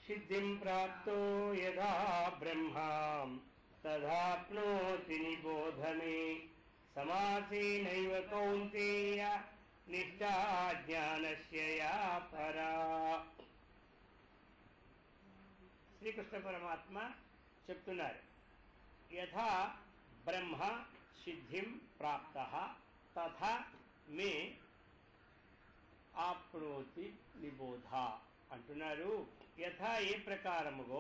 సిద్ధిం ప్రాప్తో యథా బ్రహ్మా తదాప్నోతి నిబోధ మే సమాసేనైవ కౌంతేయ నిష్ఠా జ్ఞానస్య యా పరా. శ్రీకృష్ణ పరమాత్మ చెప్తున్నారు, యథా బ్రహ్మ సిద్ధిం ప్రాప్తః తథా మే ఆప్నోతి నిబోధ అంటున్నారు. యథా ఏ ప్రకారముగో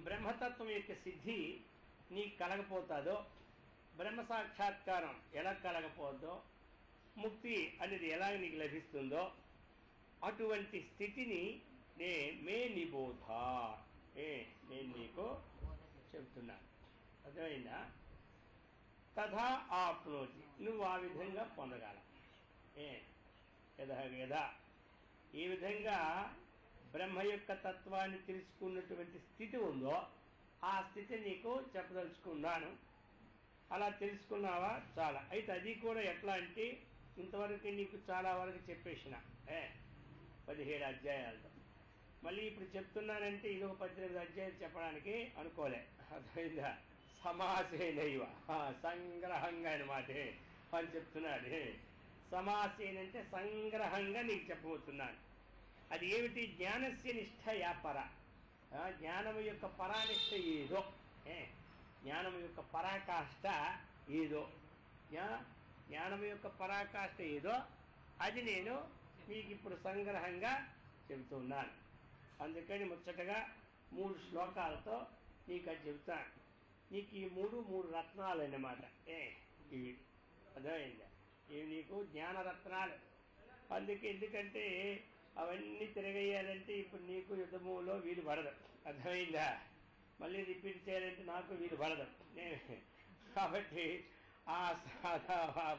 బ్రహ్మతత్వం యొక్క సిద్ధి నీకు కలగపోతుందో, బ్రహ్మ సాక్షాత్కారం ఎలా కలగపోతుందో, ముక్తి అనేది ఎలా నీకు లభిస్తుందో అటువంటి స్థితిని మే నిబోధ నేను నీకు చెబుతున్నాను. అర్థమైందా? తథా ఆప్నోతి, నువ్వు ఆ విధంగా పొందగల. యథా ఈ విధంగా బ్రహ్మ యొక్క తత్వాన్ని తెలుసుకున్నటువంటి స్థితి ఉందో ఆ స్థితి నీకు చెప్పదలుచుకున్నాను. అలా తెలుసుకున్నావా? చాలా. అయితే అది కూడా ఎట్లా అంటే ఇంతవరకు నీకు చాలా వరకు చెప్పేసిన 17 అధ్యాయాలతో. మళ్ళీ ఇప్పుడు చెప్తున్నానంటే ఇది ఒక 18 అధ్యాయాలు చెప్పడానికి అనుకోలే. అర్థమైందా? సమాసేనైవ, సంగ్రహంగా అనమాట అని చెప్తున్నాడు. సమాసేనంటే సంగ్రహంగా నీకు చెప్పబోతున్నాను. అది ఏమిటి? జ్ఞానస్య నిష్ఠ యాపర. జ్ఞానము యొక్క పరానిష్ట ఏదో, జ్ఞానము యొక్క పరాకాష్ట ఏదో, జ్ఞానము యొక్క పరాకాష్ట ఏదో అది నేను మీకు ఇప్పుడు సంగ్రహంగా చెబుతున్నాను. అందుకని ముచ్చటగా 3 శ్లోకాలతో నీకు అది చెబుతాను. నీకు ఈ మూడు రత్నాలు అన్నమాట. ఇవి అర్థమైందా? ఇవి నీకు జ్ఞానరత్నాలు. ఎందుకంటే అవన్నీ తిరగేయాలంటే ఇప్పుడు నీకు యుద్ధములో వీలు పడదు. అర్థమైందా? మళ్ళీ రిపీట్ చేయాలంటే నాకు వీలు పడదు. కాబట్టి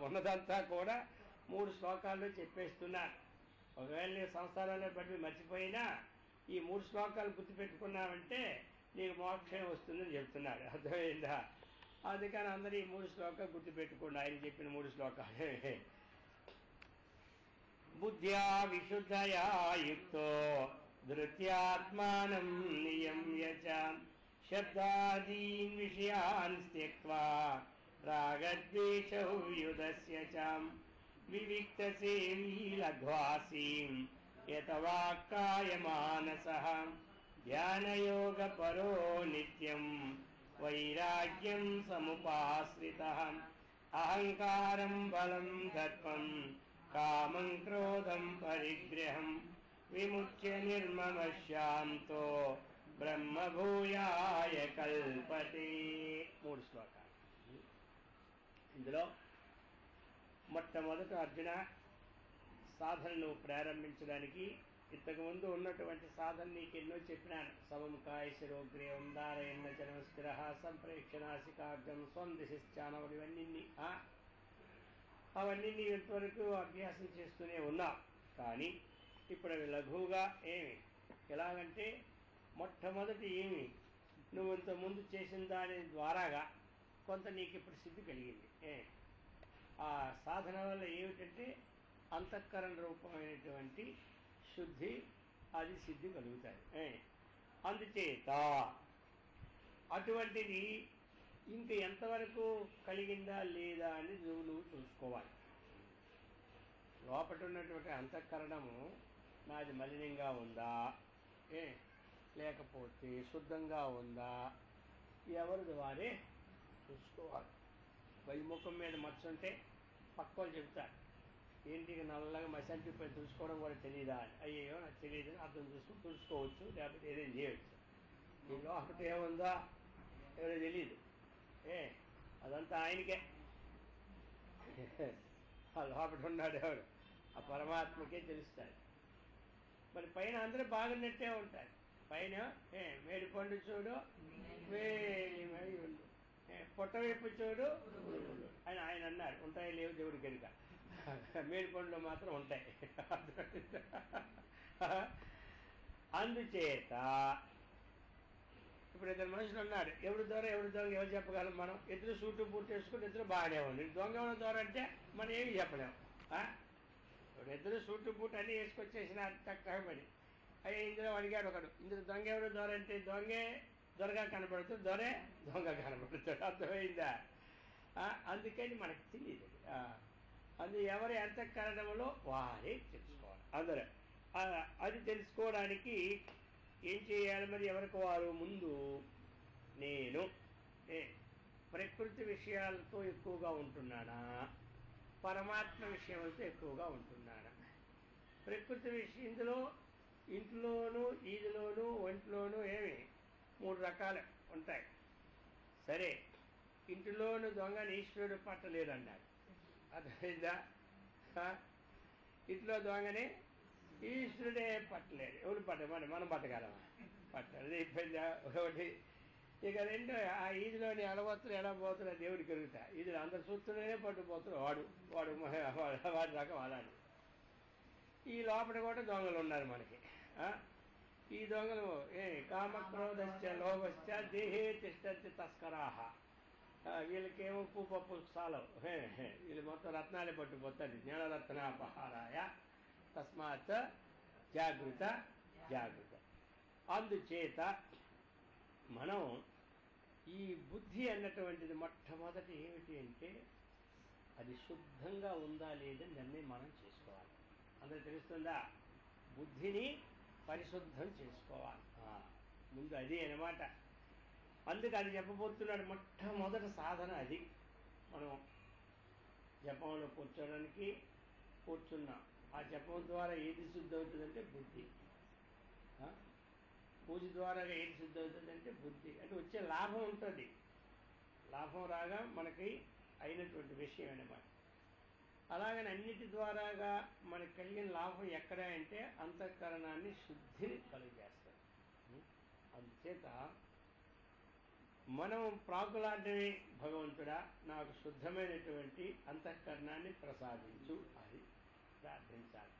ఉన్నదంతా కూడా 3 శ్లోకాల్లో చెప్పేస్తున్నాను. ఒకవేళ నీ సంసారంలో బట్టి మర్చిపోయినా ఈ 3 శ్లోకాలు గుర్తుపెట్టుకున్నావంటే నీకు మోక్షం వస్తుందని చెప్తున్నాడు. అర్థమైందా? అందుకని అందరూ ఈ 3 శ్లోకాలు గుర్తుపెట్టుకోండి. ఆయన చెప్పిన 3 శ్లోకాలు. బుద్ధ్యా విశుద్ధయా యుక్తో ధృత్యాత్మానం నియమ్య చ శబ్దాదీన్ విషయాన్ త్యక్త్వా రాగద్వేషౌ యుధస్య చ వివిక్తసేవీ లఘ్వాసీం యతవాక్కాయమానసః ధ్యానయోగపరో నిత్యం వైరాగ్యం సముపాశ్రితః అహంకారం బలం దర్పం కామం క్రోధం పరిగ్రహం విముచ్య నిర్మమశాంతో బ్రహ్మభూయాయ కల్పతే. 3 శ్లోకాలు. ఇందులో మొట్టమొదట అర్జున సాధనను ప్రారంభించడానికి ఇంతకుముందు ఉన్నటువంటి సాధన నీకు ఎన్నో చెప్పినాను. సమముఖాయ శిరోగ్రీవం దారయన్న చనమస్థిర సంప్రేక్షణాసికాగ్రం స్వందిశానవరు అవన్నీ నీ ఇంతవరకు అభ్యాసం చేస్తూనే ఉన్నావు. కానీ ఇప్పుడు అవి లఘువుగా ఎలాగంటే మొట్టమొదటి నువ్వు ఇంతకుముందు చేసిన దాని ద్వారాగా కొంత నీకు ఇప్పుడు సిద్ధి కలిగింది. ఆ సాధన వల్ల ఏమిటంటే అంతఃకరణ రూపమైనటువంటి శుద్ధి అది సిద్ధి కలుగుతాయి. అందుచేత అటువంటిది ఇంక ఎంతవరకు కలిగిందా లేదా అని నువ్వు చూసుకోవాలి. లోపల ఉన్నటువంటి అంతఃకరణము నాది మలినంగా ఉందా, లేకపోతే శుద్ధంగా ఉందా, ఎవరిది వారే చూసుకోవాలి. వైముఖం మీద మచ్చుంటే పక్క వాళ్ళు చెప్తారు, ఏంటి నల్లగా మసంటిపై చూసుకోవడం కూడా తెలియదా అని. అయ్యో నాకు తెలియదు, అర్థం చూసుకుని చూసుకోవచ్చు, లేకపోతే ఏదైనా చేయవచ్చు. ఈ లోపల ఏముందా ఎవరో తెలియదు. అదంతా ఆయనకే. ఆ లోపల ఉన్నాడు ఎవరు, ఆ పరమాత్మకే తెలుస్తాడు. మరి పైన అందరూ బాగున్నట్టే ఉంటారు. పైన మేడి పండు చూడు వేలి మై ఉండు, పొట్ట వైపు చూడు అని ఆయన అన్నారు. ఉంటాయి లేవు దేవుడి కనుక, మేడి పండులో మాత్రం ఉంటాయి. అందుచేత ఇప్పుడు 2 మనుషులు ఉన్నారు. ఎవరి ద్వారా ఎవరి దొంగ ఎవరు చెప్పగలం మనం? ఇద్దరు సూటు బూట్ వేసుకుని ఇద్దరు బాగానే ఉంది. దొంగ ఎవరి ద్వారా అంటే మనం ఏమి చెప్పలేము. ఇప్పుడు ఇద్దరు సూటు బూట్ అన్నీ వేసుకొచ్చేసిన చక్కగా పని. అయ్యి ఇందులో అడిగాడు ఒకడు, ఇందులో దొంగ ఎవరు దొర అంటే దొరగా కనబడుతుంది, దొంగ కనబడుతాడు. అర్థమైందా? అందుకని మనకు తెలియదు. అది ఎవరి అంతఃకరణంలో వారే తెలుసుకోవాలి అందరూ. అది తెలుసుకోవడానికి ఏం చేయాలి మరి? ఎవరికి వారు ముందు నేను ప్రకృతి విషయాలతో ఎక్కువగా ఉంటున్నానా, పరమాత్మ విషయాలతో ఎక్కువగా ఉంటున్నానా? ప్రకృతి విషయం ఇంట్లోనూ ఈదిలోనూ ఒంట్లోనూ ఏమి 3 రకాలు ఉంటాయి. సరే, ఇంటిలోను దొంగని ఈశ్వరుడు పట్టలేదన్నాడు. అర్థమైందా? ఇంట్లో దొంగని ఈశ్వరుడే పట్టలేడు. ఎవరు పట్ట మనం పట్టగలమా? పట్టాలి. అయిపోయిందా ఒకటి. ఇక రెండు, ఆ ఈదిలోని అలవత్తులు ఎలా పోతున్నా దేవుడికి కరుగుతా. ఇది అందరు చూస్తూనే పట్టుకుపోతున్నారు. వాడి రకం అలాంటి. ఈ లోపల కూడా దొంగలు ఉన్నారు మనకి. ఈ దొంగలు కామక్రోధశ్చ లోభశ్చ దేహే తిష్టంతి తస్కరాహ. వీళ్ళకేమో పప్పు సాలవు. వీళ్ళు మొత్తం రత్నాలే పట్టుకుపోతారు. జ్ఞానరత్నాపహారాయ తస్మాత్ జాగృత. అందుచేత మనం ఈ బుద్ధి అన్నటువంటిది మొట్టమొదటి ఏమిటి అంటే అది శుద్ధంగా ఉందా లేదని నిర్ణయం మనం చేసుకోవాలి. అందరికి తెలుస్తుందా? బుద్ధిని పరిశుద్ధం చేసుకోవాలి ముందు. అది అన్నమాట. అందుకు అది చెప్పబోతున్నాడు. మొట్టమొదటి సాధన అది. మనం జపంలో కూర్చున్నాం. ఆ జపం ద్వారా ఏది శుద్ధి అవుతుందంటే బుద్ధి. పూజ ద్వారా ఏది శుద్ధి అవుతుందంటే బుద్ధి. అంటే వచ్చే లాభం ఉంటుంది. లాభం రాగా మనకి అయినటువంటి విషయం అన్నమాట. అలాగని అన్నిటి ద్వారాగా మనకు కలిగిన లాభం ఎక్కడ అంటే అంతఃకరణాన్ని శుద్ధిని కలుగజేస్తుంది. అందుచేత మనం ప్రాకులాంటివి, భగవంతుడా నాకు శుద్ధమైనటువంటి అంతఃకరణాన్ని ప్రసాదించు అని ప్రార్థించాలి.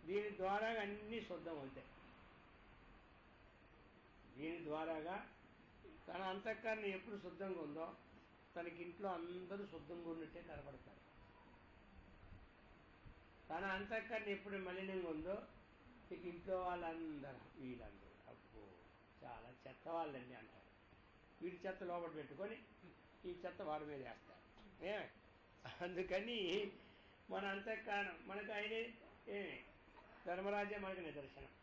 దీని ద్వారా అన్నీ శుద్ధం అవుతాయి. దీని ద్వారాగా తన అంతఃకరణ ఎప్పుడు శుద్ధంగా ఉందో తనకి ఇంట్లో అందరూ శుద్ధంగా ఉన్నట్టే కనపడతారు. తన అంతఃకరణ ఎప్పుడు మలినంగా ఉందో ఇక ఇంట్లో వాళ్ళందరూ వీళ్ళందరూ అబ్బో చాలా చెత్త వాళ్ళండి అంటారు. వీడి చెత్త లోపల పెట్టుకొని ఈ చెత్త వాడి మీద వేస్తారు. అందుకని మన అంతఃకరణం మనకు ఆయనే ధర్మరాజే మనకు నిదర్శనం.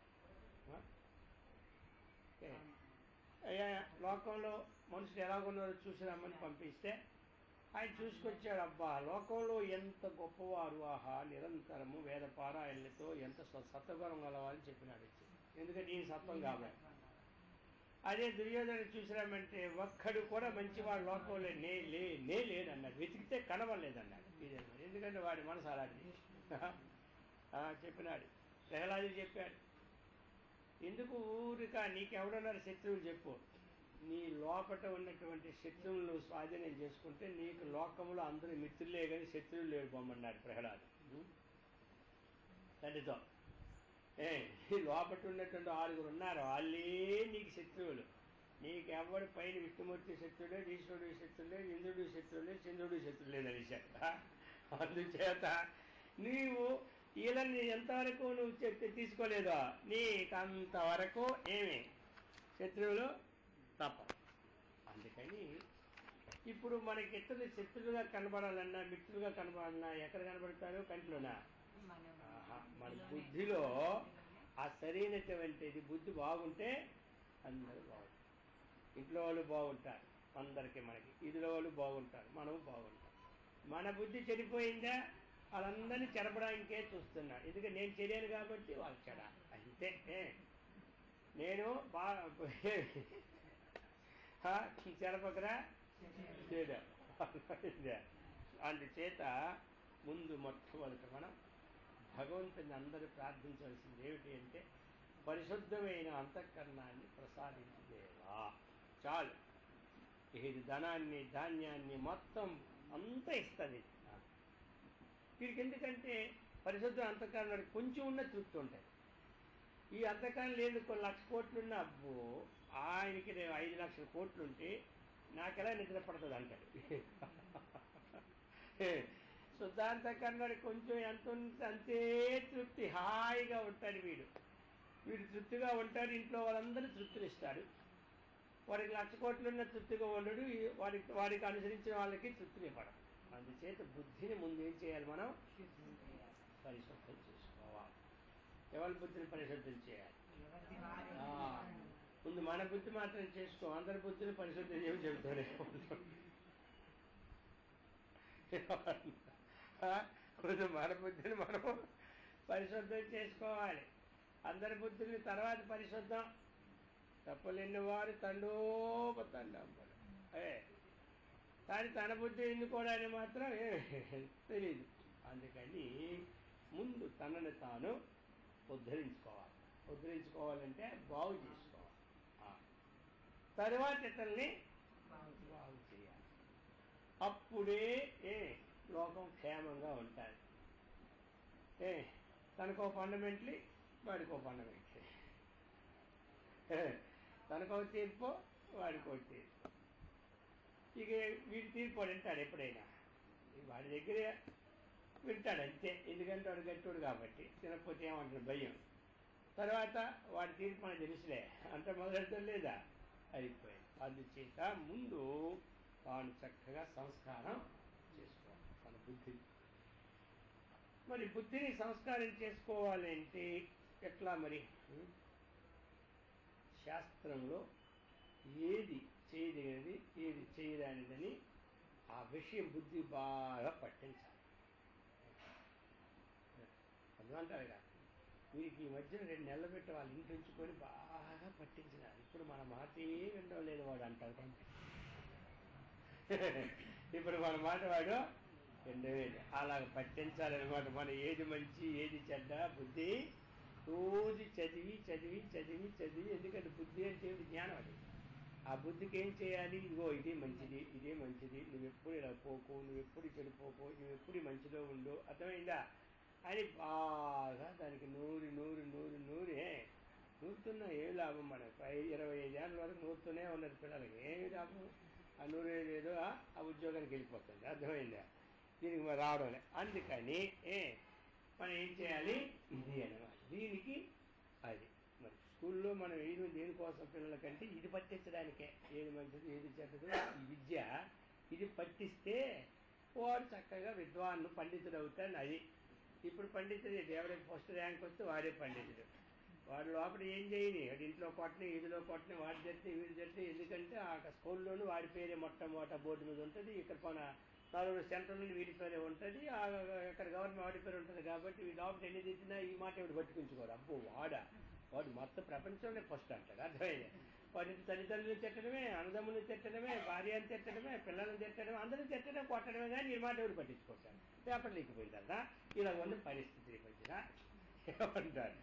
లోకంలో మనుషులు ఎలాగున్నారో చూసి రమ్మని పంపిస్తే ఆయన చూసుకొచ్చాడు. అబ్బా లోకంలో ఎంత గొప్పవారు, ఆహా నిరంతరము వేద పారాయణలతో ఎంత సత్వగుణం గలవాలని చెప్పినాడు. ఎందుకంటే ఈ సత్వం కాబట్టి. అదే దుర్యోధన చూసినామంటే ఒక్కడు కూడా మంచివాడు లోకంలో లేదన్నాడు. వెతికితే కనవలేదన్నాడు. ఎందుకంటే వాడి మనసు అలాంటి చెప్పినాడు. ప్రహ్లాదు చెప్పాడు, ఎందుకు ఊరిక నీకెవడన్నారు శత్రువులు చెప్పు, నీ లోపట ఉన్నటువంటి శత్రువులను స్వాధీనం చేసుకుంటే నీకు లోకంలో అందరూ మిత్రులే కానీ శత్రువులు లేరు పొమ్మన్నాడు ప్రహ్లాదు తండ్రితో. ఈ లోపట ఉన్నటువంటి 6 ఉన్నారు, వాళ్ళే నీకు శత్రువులు. నీకు ఎవరి పైన విష్ణుమూర్తి శత్రువులే, ఈశ్వరుడు శత్రువులే, ఇంద్రుడు శత్రువులే, చంద్రుడు శత్రువులేదు అనేసాడు. అందుచేత నీవు వీళ్ళని ఎంతవరకు నువ్వు తీసుకోలేదో నీకు అంతవరకు ఏమి శత్రువులు తప్ప. అందుకని ఇప్పుడు మనకి ఇతరులు శత్రువులుగా కనబడాలన్నా మిత్రులుగా కనబడాలన్నా ఎక్కడ కనబడతారు? కంట్లోనా? మన బుద్ధిలో ఆ సరైనటువంటిది బుద్ధి బాగుంటే అందరూ బాగుంటారు. ఇంట్లో వాళ్ళు బాగుంటారు, అందరికీ మనకి ఇదిలో వాళ్ళు బాగుంటారు, మనము బాగుంటాం. మన బుద్ధి చెడిపోయిందా వాళ్ళందరినీ చెరపడానికే చూస్తున్నా. ఎందుకంటే నేను చెడాను కాబట్టి వాళ్ళు చెడ అంతే. నేను చెరపకరా చెడా. అందుచేత ముందు మొట్టమొదట మనం భగవంతుని అందరూ ప్రార్థించవలసింది ఏమిటి అంటే పరిశుద్ధమైన అంతఃకరణాన్ని ప్రసాదించలేవా. చాలు. ఇది ధనాన్ని ధాన్యాన్ని మొత్తం అంతా ఇస్తుంది వీరికి. ఎందుకంటే పరిశుద్ధ అంతఃకరణానికి కొంచెం ఉన్న తృప్తి ఉంటుంది. ఈ అంతఃకరణ లేదు 1,00,000 కోట్లున్న అబ్బో ఆయనకి 5 లక్షల కోట్లుంటే నాకెలా నిద్ర పడుతుంది అంటాడు. శుద్ధాంత కర్ణుడు కొంచెం ఎంత అంతే తృప్తి, హాయిగా ఉంటాడు వీడు తృప్తిగా ఉంటాడు. ఇంట్లో వాళ్ళందరూ తృప్తినిస్తాడు. వాడికి 1,00,000 కోట్లున్న తృప్తిగా ఉండడు, వాడికి అనుసరించిన వాళ్ళకి తృప్తినివ్వడం. అందుచేత బుద్ధిని ముందు ఏం చేయాలి, మనం పరిశుద్ధం చేసుకోవాలి. ఎవరి బుద్ధిని పరిశుద్ధం చేయాలి? ముందు మన బుద్ధి మాత్రం చేసుకో, అందరి బుద్ధిని పరిశుద్ధం ఏమి చెబుతానే ముందు మన బుద్ధిని మనం పరిశుద్ధం చేసుకోవాలి. అందరి బుద్ధిని తర్వాత పరిశుద్ధం. తప్పులెన్ని వారు తండోపతండంబడు, కానీ తన బుద్ధి ఎన్నుకోవడానికి మాత్రం తెలీదు. అందుకని ముందు తనని తాను ఉద్ధరించుకోవాలంటే బాగు చేసుకోవాలి. తర్వాత ఇతరుల్ని బాగు చేయాలి. అప్పుడే లోకం క్షేమంగా ఉంటుంది. తనకో ఫండమెంటలీ, వాడికో ఫండమెంటలీ, తనకో తీర్పు, వాడికో తీర్పు. ఇక వీడి తీర్పు వింటాడు ఎప్పుడైనా, వాడి దగ్గరే వింటాడు అంతే. ఎందుకంటే వాడు గట్టివాడు కాబట్టి. తినకపోతే ఏమంటాడు భయం. తర్వాత వాడి తీర్పు మనకు తెలుసులే, అంత మొదలెడతాం లేదా, అయిపోయింది. అందుచేత ముందు తాను చక్కగా సంస్కారం చేసుకోవాలి తన బుద్ధిని. మరి బుద్ధిని సంస్కారం చేసుకోవాలంటే ఎట్లా? మరి శాస్త్రంలో ఏది చేయదగినది, ఏది చేయరానిదని ఆ విషయం బుద్ధి బాగా పట్టించాలి. అందుకంటారు కదా, వీరికి ఈ మధ్యన 2 నెలలు పెట్టి వాళ్ళ ఇంటి ఉంచుకొని బాగా పట్టించినారు. ఇప్పుడు మన మాటే వినడం లేదు వాడు అంటారు. ఇప్పుడు మన మాట వాడు వినలేదు. అలాగ పట్టించాలన్నమాట. మన ఏది మంచి ఏది చెడ్డ బుద్ధి రోజు చదివి చదివి చదివి చదివి. ఎందుకంటే బుద్ధి అంటే జ్ఞానం. అది ఆ బుద్ధికి ఏం చేయాలి? ఇదిగో ఇదే మంచిది, ఇదే మంచిది, నువ్వెప్పుడు ఇలా పోకు, నువ్వెప్పుడు చెడిపోకు, నువ్వెప్పుడు మంచిలో ఉండు, అర్థమైందా అని బాగా దానికి నూరుతున్నా ఏమి లాభం? మనకు 25 ఏళ్ళ వరకు నూరుతూనే ఉన్నది పిల్లలకి. ఏమి లాభం? ఆ నూరేదో ఆ ఉద్యోగానికి వెళ్ళిపోతుంది. అర్థమైందా? దీనికి మరి రావడం లేదు. అందుకని మనం ఏం చేయాలి? ఇది అనమాట. దీనికి అది మరి స్కూల్లో మనం ఏది దేనికోసం పిల్లలకంటే ఇది పట్టించడానికే. ఏది మంచిది ఏది చెడ్డదు ఈ విద్య ఇది పట్టిస్తే వాడు చక్కగా విద్వాన్ను పండితుడు అవుతాడు. అది ఇప్పుడు పండితుడు ఎవరికి ఫస్ట్ ర్యాంక్ వస్తే వాడే పండితుడు. వాడు లోపల ఏం చేయని, వాడి ఇంట్లో కొట్టని, ఇదిలో కొట్టని, వాడి జరితే వీడి జరితే. ఎందుకంటే ఆ స్కూల్లోనూ వాడి పేరే మొట్టమొదట బోర్డు మీద ఉంటుంది. ఇక్కడ మన 4 సెంటర్ నుండి వీడి పేరే ఉంటుంది. ఇక్కడ గవర్నమెంట్ వాడి పేరు ఉంటుంది. కాబట్టి వీడు లోపల ఎన్ని తెచ్చినా ఈ మాట వీడు పట్టుకుంచుకోరు. అబ్బో వాడు మొత్తం ప్రపంచంలో ఫస్ట్ అంటాడు. అర్థమైంది? వాడి తల్లిదండ్రులు తిట్టడమే, అన్నదమ్ములు తిట్టడమే, భార్యను తిట్టడమే, పిల్లలను తిట్టడమే, అందరిని తిట్టడం కొట్టడమే. కానీ ఈ మాట ఎవరు పట్టించుకుంటారు? పేపర్ లేకపోయిందా? ఇలా ఉన్న పరిస్థితి వచ్చిన ఏమంటారు?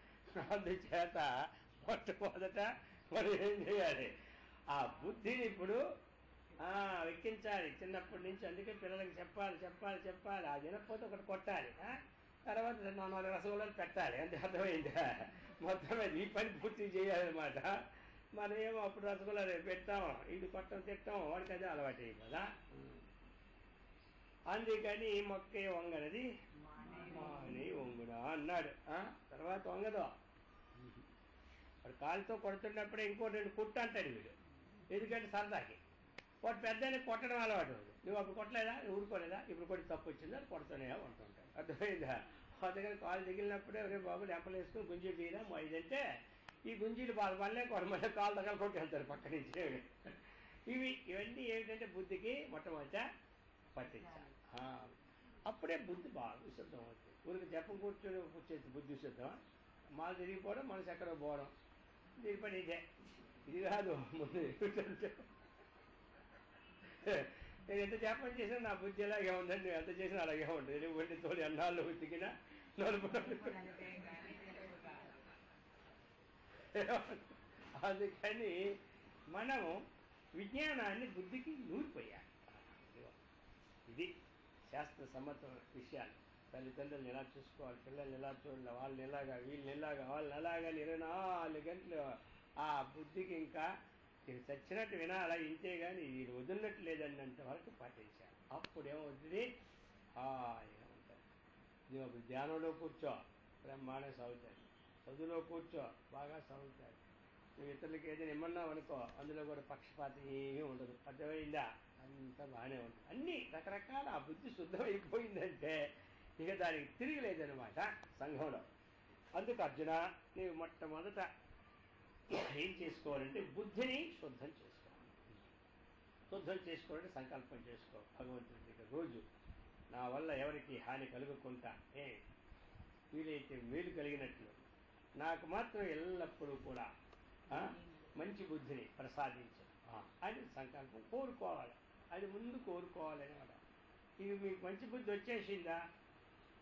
అందుచేత మొట్టమొదట మనం ఏం చేయాలి? ఆ బుద్ధిని ఇప్పుడు ఎక్కించాలి చిన్నప్పటి నుంచి. అందుకే పిల్లలకి చెప్పాలి. ఆ వినకపోతే ఒకటి కొట్టాలి. తర్వాత 4 రసగుల్లాలు పెట్టాలి. అంతే. అర్థమైందా? మొత్తమే ఈ పని పూర్తి చేయాలన్నమాట. మనం ఏమో అప్పుడు రసగుల్లాలు పెట్టాము, ఇది కొట్టం తిట్టాం, వాడికి అదే అలవాటు అయ్యి కదా. అందుకని మొక్కే వంగనది మాని వంగుడా అన్నాడు. తర్వాత వంగదో. వాడు కాలుతో కొడుతున్నప్పుడే ఇంకో 2 కుట్టు అంటాడు వీడు. ఎందుకంటే సరదాకి. వాడు పెద్దని కొట్టడం అలవాటు. నువ్వు అప్పుడు కొట్టలేదా, నువ్వు ఊరుకోలేదా, ఇప్పుడు కొట్టి తప్పు వచ్చిందా కొడుతూనే ఉంటుంటాడు. అర్థమైందా? అందుకని కాలు దిగిలినప్పుడే ఒరే బాబు లెంపలు వేసుకుని గుంజీలు తీయరా ఇదంటే ఈ గుంజీలు మళ్ళీ కాలు దగ్గర కొట్టి వెళ్తారు పక్క నుంచి. ఇవన్నీ ఏమిటంటే బుద్ధికి మొట్టమొదట పట్టించాలి. అప్పుడే బుద్ధి బాగా విశుద్ధం అవుతుంది. ఊరికి జపం కూర్చొని వచ్చేది బుద్ధి విశుద్ధం. మాలు తిరిగిపోవడం, మనసు ఎక్కడో పోవడం. దీని పని ఇదే. ఇది కాదు ముందు. నేను ఎంత జపం చేసినా నా బుద్ధి ఎలాగే ఉందండి, నువ్వు ఎంత చేసినా అలాగే ఉంటుంది. నువ్వు వండి తోడి అన్నాళ్ళు ఉతికినా నలుపు. అందుకని మనము విజ్ఞానాన్ని బుద్ధికి నూరిపోయాలి. ఇది శాస్త్ర సమ్మత విషయాలు. తల్లిదండ్రులను ఎలా చూసుకోవాలి, పిల్లల్ని ఎలా చూడాలి, వాళ్ళని ఎలాగా, వీళ్ళని ఎలాగా, వాళ్ళని ఎలాగా 24 గంటలు ఆ బుద్ధికి ఇంకా చచ్చినట్టు వినాలా. ఇంతే కానీ వీళ్ళు వదిలినట్టు లేదన్నంత వరకు పాటించాలి. అప్పుడేమవుతుంది? నువ్వు అప్పుడు ధ్యానంలో కూర్చో, బ్రహ్మాండంగా సాగుతాయి. చదువులో కూర్చో, బాగా సాగుతాయి. నువ్వు ఇతరులకి ఏదైనా ఇమ్మన్నావు అనుకో, అందులో కూడా పక్షపాతం ఏమీ ఉండదు. అర్థమైందా? అంతా బాగానే ఉంటుంది. అన్నీ రకరకాల ఆ బుద్ధి శుద్ధమైపోయిందంటే ఇక దానికి తిరిగిలేదనమాట సంఘంలో. అందుకు అర్జున, నీవు మొట్టమొదట ఏం చేసుకోవాలంటే బుద్ధిని శుద్ధం చేసుకోవాలి. శుద్ధం చేసుకోవాలంటే సంకల్పం చేసుకో భగవంతుడి దగ్గర రోజు, నా వల్ల ఎవరికి హాని కలుగకుండా వీలైతే మేలు కలిగినట్లు నాకు మాత్రం ఎల్లప్పుడూ కూడా మంచి బుద్ధిని ప్రసాదించు అని సంకల్పం కోరుకోవాలి. అది ముందు కోరుకోవాలన్నమాట. ఇది మీకు మంచి బుద్ధి వచ్చేసిందా,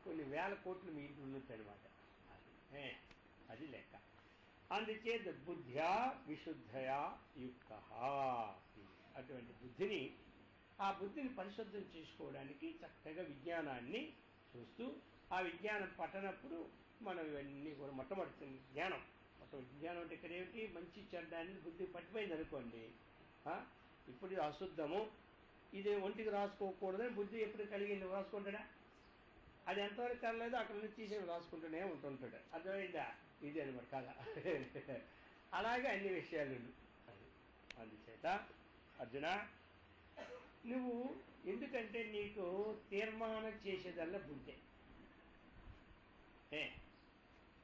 కొన్ని వేల కోట్లు మీ ఇంట్లో ఉన్నట్టు అనమాట. అది లెక్క. అందుచేత బుద్ధ్యా విశుద్ధయా యుక్త, అటువంటి బుద్ధిని, ఆ బుద్ధిని పరిశుద్ధం చేసుకోవడానికి చక్కగా విజ్ఞానాన్ని చూస్తూ, ఆ విజ్ఞానం పట్టనప్పుడు మనం ఇవన్నీ కూడా మొట్టమొదటి జ్ఞానం, విజ్ఞానం అంటే ఇక్కడ ఏమిటి, మంచి చెడ్డాన్ని బుద్ధి పట్టిపోయింది అనుకోండి. ఇప్పుడు ఇది అశుద్ధము, ఇది ఒంటికి రాసుకోకూడదని బుద్ధి ఎప్పుడు కలిగింది, రాసుకుంటాడా? అది ఎంతవరకు కలలేదు అక్కడ నుంచి తీసేసి రాసుకుంటూనే ఉంటుంటాడు. అర్థమైందా? ఇది అనమాట కదా. అలాగే అన్ని విషయాలు. అందుచేత అర్జున, నువ్వు ఎందుకంటే నీకు తీర్మానం చేసేదల్లా బుద్ధే.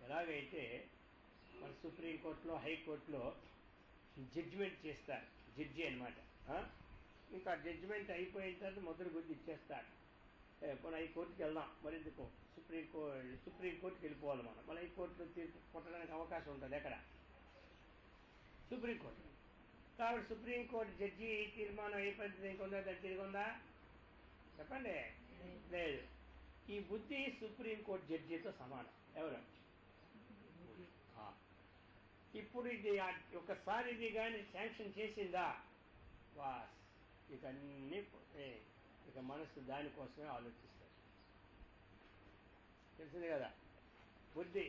ఎలాగైతే మన సుప్రీంకోర్టులో, హైకోర్టులో జడ్జిమెంట్ చేస్తారు, జడ్జి అనమాట. ఇంకా జడ్జిమెంట్ అయిపోయిన తర్వాత మొదటి గుర్తు ఇచ్చేస్తారు. కొన్ని హైకోర్టుకి వెళ్దాం, మరి ఎందుకు సుప్రీంకోర్టుకి వెళ్ళిపోవాలి మనం. మళ్ళీ హైకోర్టులో తీర్పు కొట్టడానికి అవకాశం ఉంటుంది ఎక్కడ, సుప్రీంకోర్టు. కాబట్టి సుప్రీంకోర్టు జడ్జి తీర్మానం ఏ పద్ధతి ఇంకొందా, దాన్ని తిరిగి ఉందా చెప్పండి? లేదు. ఈ బుద్ధి సుప్రీంకోర్టు జడ్జితో సమానం. ఎవరు? ఇప్పుడు ఇది ఒకసారి ఇది కానీ శాంక్షన్ చేసిందా, వాస్ ఇక అన్నీ ఇక మనసు దానికోసమే ఆలోచిస్తుంది. తెలిసింది కదా? బుద్ధి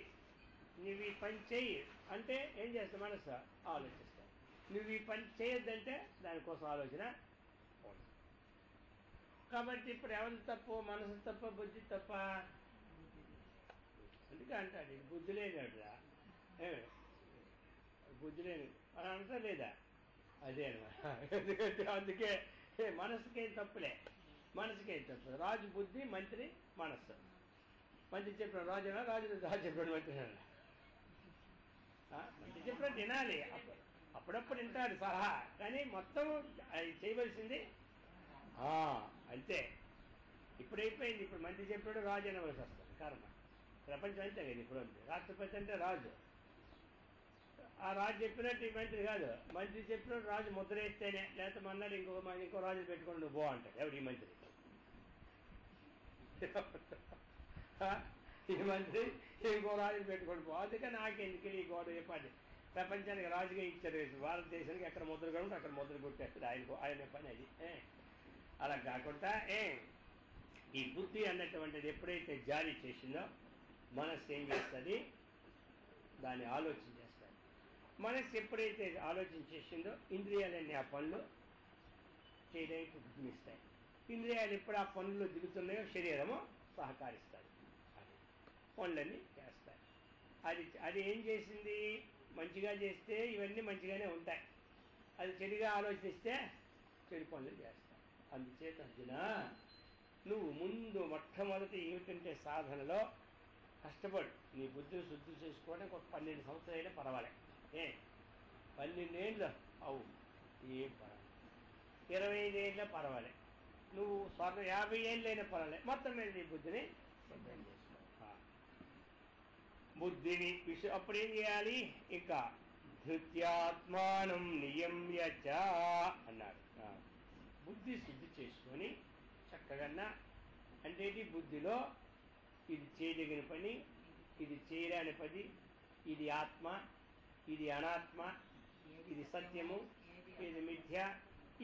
నువ్వు ఈ పని చెయ్యి అంటే ఏం చేస్తా, మనసు ఆలోచిస్తావు. నువ్వు ఈ పని చేయొద్దంటే దానికోసం ఆలోచన ఉండదు. కాబట్టి ఇప్పుడు ఎవరి తప్పు, మనసు తప్ప బుద్ధి తప్ప? అందుకే అంటాడు ఇది బుద్ధి లేనిరా, బుద్ధి లేని అని అంటా లేదా? అదే అనమాట. ఎందుకంటే అందుకే మనసుకేం తప్పులే, మనసుకేం తప్పు. రాజు బుద్ధి, మంత్రి మనస్సు. మంత్రి చెప్పిన రాజునా, రాజు చెప్పిన మంత్రి. మంత్రి చెప్పినట్టు వినాలి, అప్పుడప్పుడు వింటాడు సలహా, కానీ మొత్తం అది చేయవలసింది అంతే. ఇప్పుడు అయిపోయింది. ఇప్పుడు మంత్రి చెప్పినప్పుడు రాజు అనవలసి వస్తుంది. కర్మ ప్రపంచం అంతే కదా. ఇప్పుడు ఉంది రాష్ట్రపతి అంటే రాజు. ఆ రాజు చెప్పినట్టు ఈ మంత్రి కాదు. మంత్రి చెప్పినట్టు రాజు ముద్ర వేస్తేనే, లేకపోతే మన్నాడు ఇంకో రాజు పెట్టుకుని నువ్వు బో అంటాడు. ఎవరు? ఈ మంత్రి. ఈ మంత్రి ఇంకో రాజు పెట్టుకొని పో. అందుకే నాకెందుకు ఈ గోడ చెప్పండి. ప్రపంచానికి రాజుగా ఇచ్చారు, భారతదేశానికి ఎక్కడ ముద్ర కనుక అక్కడ ముద్ర కొట్టేస్తాడు. ఆయన పని అది. అలా కాకుండా ఈ బుద్ధి అన్నటువంటిది ఎప్పుడైతే జారీ చేసిందో మనస్సు ఏం చేస్తుంది, దాన్ని ఆలోచన చేస్తుంది. మనస్సు ఎప్పుడైతే ఆలోచన చేసిందో ఇంద్రియాలన్నీ ఆ పనులు చేయడానికి ప్రయత్నిస్తాయి. ఇంద్రియాలు ఎప్పుడు ఆ పనుల్లో దిగుతున్నాయో శరీరము సహకరిస్తుంది, పనులన్నీ చేస్తాయి. అది ఏం చేసింది, మంచిగా చేస్తే ఇవన్నీ మంచిగానే ఉంటాయి. అది చెడుగా ఆలోచిస్తే చెడు పనులు చేస్తాయి. అందుచేత అర్జున, నువ్వు ముందు మొట్టమొదటి ఏమిటంటే సాధనలో కష్టపడు. నీ బుద్ధిని శుద్ధి చేసుకోవడానికి ఒక 12 సంవత్సరాలైనా పర్వాలే. 12 ఏళ్ళు అవు ఏం పర్వాలేదు, 25 ఏళ్ళ పర్వాలే, నువ్వు 50 ఏళ్ళైనా పర్వాలే, మొత్తం మీద నీ బుద్ధిని శుద్ధం చేసుకో. బుద్ధిని అప్పుడు ఏం చేయాలి, ఇక ధృత్యాత్మానం నియమ్యచ అన్నాడు. బుద్ధి శుద్ధి చేసుకొని చక్కగా అంటే బుద్ధిలో ఇది చేయదగిన పని, ఇది చేయరాని పని, ఇది ఆత్మ, ఇది అనాత్మ, ఇది సత్యము, ఇది మిథ్య,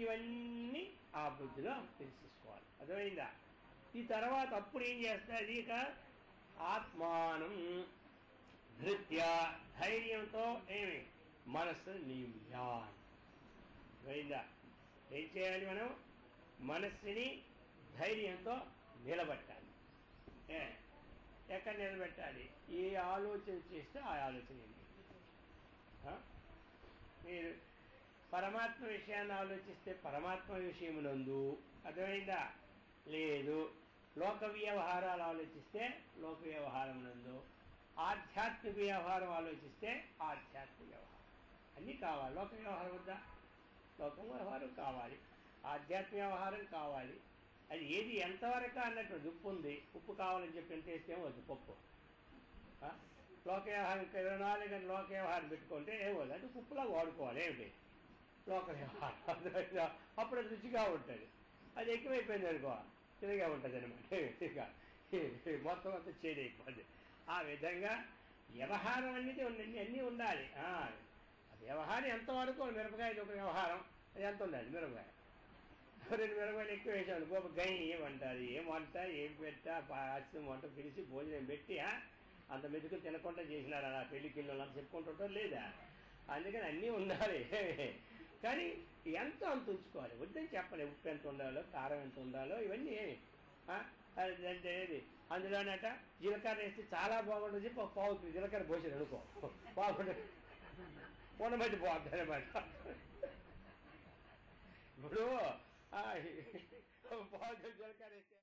ఇవన్నీ ఆ బుద్ధిలో తెలుసుకోవాలి. అర్థమైందా? ఈ తర్వాత అప్పుడు ఏం చేస్తుంది, ఇక ఆత్మానం ధృత్య ధైర్యంతో ఏమి మనస్సు నియమ్యా. అర్థమైందా? ఏం చేయాలి, మనం మనస్సుని ధైర్యంతో నిలబట్టాలి. ఎక్కడ నిలబెట్టాలి, ఏ ఆలోచన చేస్తే ఆ ఆలోచన ఏంటి. మీరు పరమాత్మ విషయాన్ని ఆలోచిస్తే పరమాత్మ విషయమునందు, అర్థమైందా, లేదు లోక వ్యవహారాలు ఆలోచిస్తే లోక వ్యవహారం నందు, ఆధ్యాత్మిక వ్యవహారం ఆలోచిస్తే ఆధ్యాత్మిక వ్యవహారం. అన్నీ కావాలి. లోక వ్యవహారం వద్దా, లోకం వ్యవహారం కావాలి, ఆధ్యాత్మిక వ్యవహారం కావాలి. అది ఏది ఎంతవరకు అన్నట్టు. ఉప్పు ఉంది, ఉప్పు కావాలని చెప్పి ఎంత వేస్తే వద్దు పప్పు. లోక వ్యవహారం 24 గంటలు లోక వ్యవహారం పెట్టుకుంటే ఏమవుతుంది అంటే ఉప్పులా వాడుకోవాలి. ఏమిటి లోక వ్యవహారం, అప్పుడు అది రుచిగా ఉంటుంది. అది ఎక్కువైపోయింది అనుకో తిరిగా ఉంటుంది అనమాట. ఇక మొత్తం అంతా చేరైపోద్ది. ఆ విధంగా వ్యవహారం అనేది అన్నీ ఉండాలి. వ్యవహారం ఎంతవరకు, మిరపకాయ ఒక వ్యవహారం, అది ఎంత ఉండాలి. మిరపకాయ 2 మిరపకాయలు ఎక్కువ వేసాను గోప గై ఏమంటారు, ఏం వంట ఏం పెట్టా పాశ్యం వంట పిలిచి భోజనం పెట్టి అంత మెతుకు తినకుండా చేసినారు అలా పెళ్లికి అంత చెప్పుకుంటుంటారు లేదా. అందుకని అన్నీ ఉండాలి, కానీ ఎంత అంత ఉంచుకోవాలి. వద్దని చెప్పలే. ఉప్పు ఎంత ఉండాలో, కారం ఎంత ఉండాలో, ఇవన్నీ అంటే ఏది అందులోనట జీలకర్ర వేస్తే చాలా బాగుంటుంది చెప్పి 1 పావు జీలకర్ర పోసాడు అనుకో, బాగుంటుంది ఉండబట్టి పోతుంది అనమాట. ఇప్పుడు 1 పావు జీలకర్ర వేస్తే